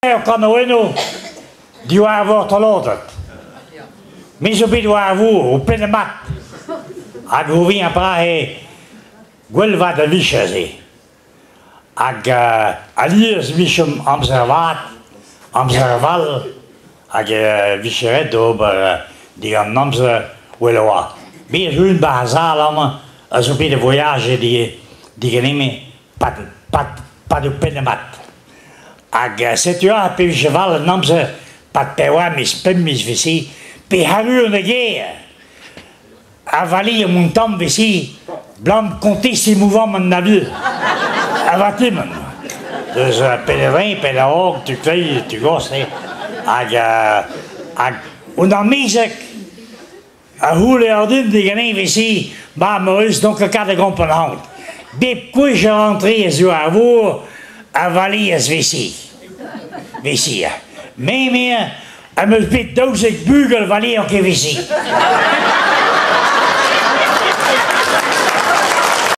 kan nou die waren wordt geloten. Mensen op die waren voor, op de mat. Ik hoef niet aan praten, wel wat de wisje is. Ik aliers wisje observal, ik wisje red over die aan namze willen wat. Meer hun bazar allemaal, als op de voyage die nemen, pas op de mat. Ik zet je aan op cheval en namze, pas pewa mis pem mis visie, pe haruur de guerre. Avalie mon temps ici, blanc compter si mouvant mon navire. Avalie man. Dus pèlerin, pèlerin, tu fais, tu gosses, en dan musique, hoe les ordines die geen ici, maar Maurice donc le cas de compagnon. Bip quoi je rentré sur à vous, avalie es vici. Mais, elle me fait 12 bugel valie en que vici.